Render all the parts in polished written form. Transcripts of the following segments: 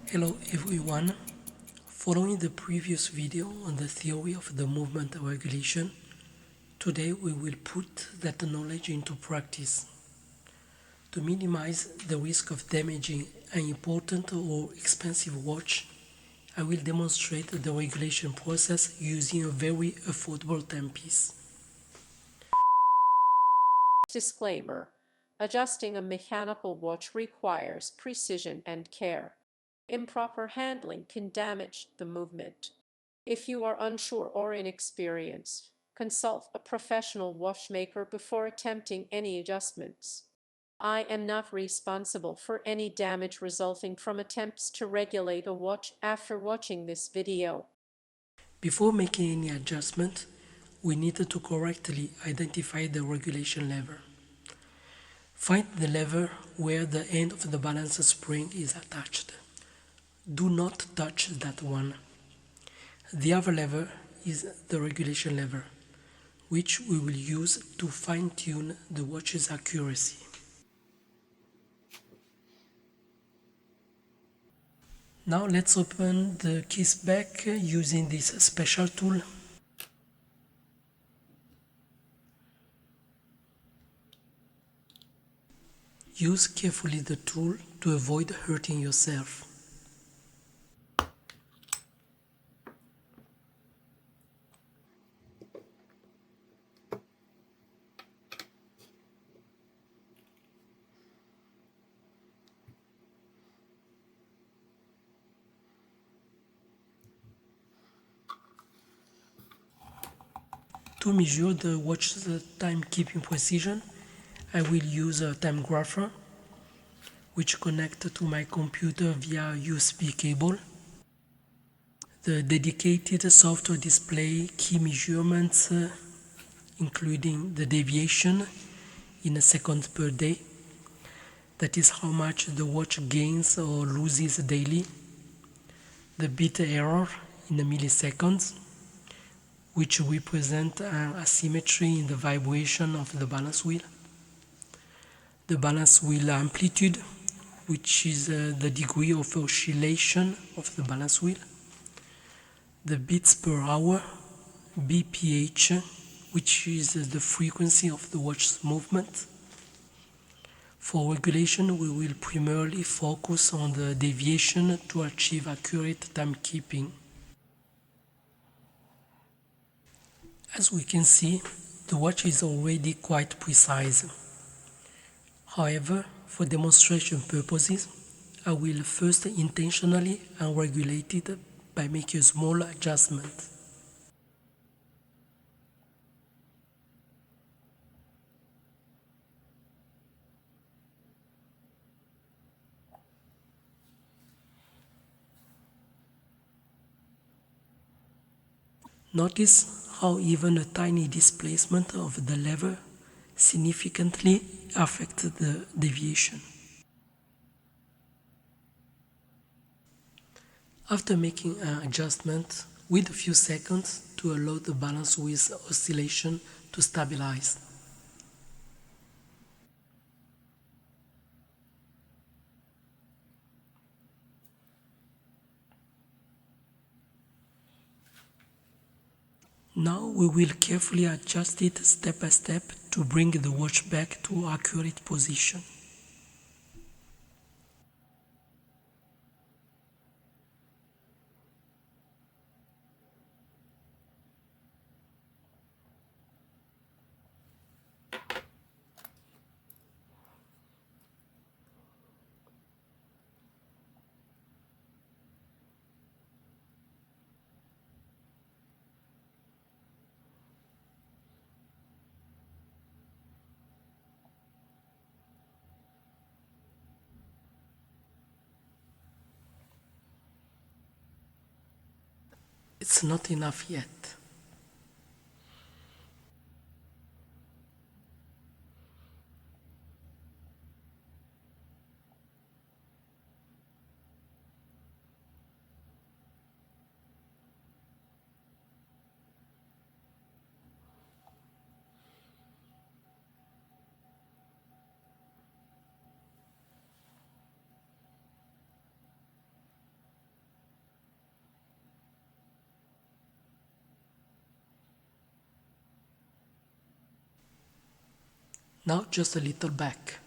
Hello everyone. Following the previous video on the theory of the movement regulation, today we will put that knowledge into practice. To minimize the risk of damaging an important or expensive watch, I will demonstrate the regulation process using a very affordable timepiece. Disclaimer: adjusting a mechanical watch requires precision and care. Improper handling can damage the movement. If you are unsure or inexperienced, consult a professional watchmaker before attempting any adjustments. I am not responsible for any damage resulting from attempts to regulate a watch after watching this video. Before making any adjustment, we need to correctly identify the regulation lever. Find the lever where the end of the balance spring is attached. Do not touch that one. The other lever is the regulation lever, which we will use to fine-tune the watch's accuracy. Now let's open the case back using this special tool. Use carefully the tool to avoid hurting yourself. To measure the watch's timekeeping precision, I will use a timegrapher, which connects to my computer via USB cable. The dedicated software display key measurements, including the deviation in a second per day. That is how much the watch gains or loses daily. The bit error in milliseconds, which represent an asymmetry in the vibration of the balance wheel. The balance wheel amplitude, which is the degree of oscillation of the balance wheel. The beats per hour, BPH, which is the frequency of the watch's movement. For regulation, we will primarily focus on the deviation to achieve accurate timekeeping. As we can see, the watch is already quite precise. However, for demonstration purposes, I will first intentionally unregulate it by making a small adjustment. Notice how even a tiny displacement of the lever significantly affects the deviation. After making an adjustment, wait a few seconds to allow the balance wheel oscillation to stabilize. Now we will carefully adjust it step by step to bring the watch back to accurate position. It's not enough yet. Now just a little back.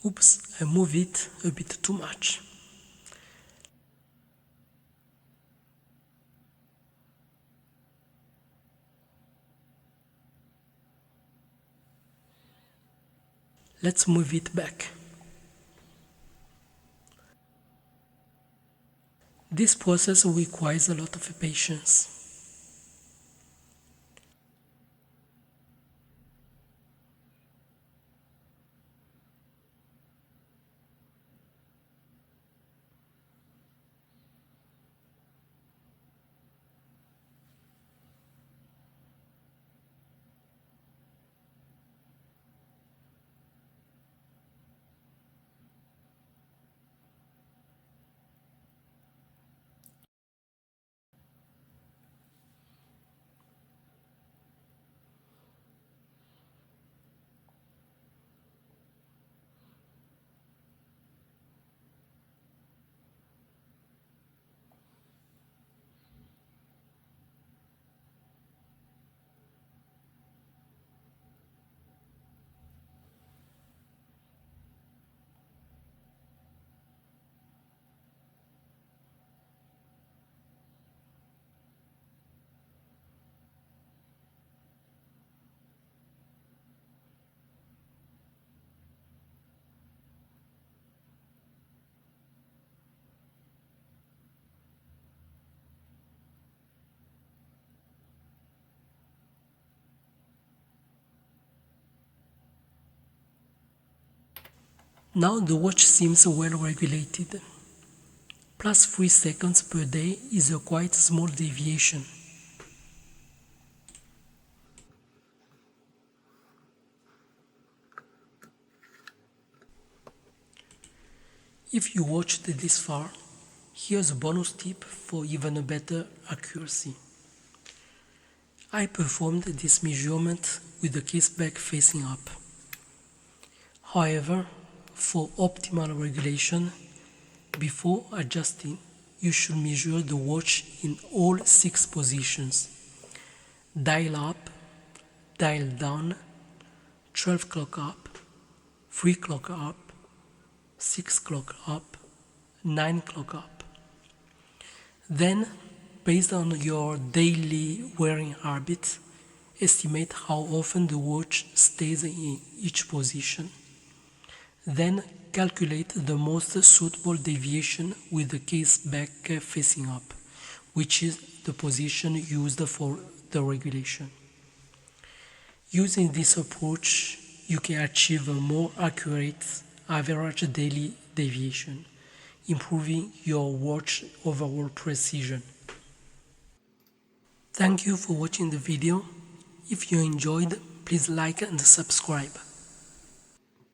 Oops, I moved it a bit too much. Let's move it back. This process requires a lot of patience. Now the watch seems well regulated. Plus 3 seconds per day is a quite small deviation. If you watched this far, here's a bonus tip for even a better accuracy. I performed this measurement with the case back facing up. However, for optimal regulation, before adjusting, you should measure the watch in all 6 positions. Dial up, dial down, 12 clock up, 3 clock up, 6 clock up, 9 clock up. Then, based on your daily wearing habit, estimate how often the watch stays in each position. Then calculate the most suitable deviation with the case back facing up, which is the position used for the regulation. Using this approach, you can achieve a more accurate average daily deviation, improving your watch overall precision. Thank you for watching the video. If you enjoyed, please like and subscribe.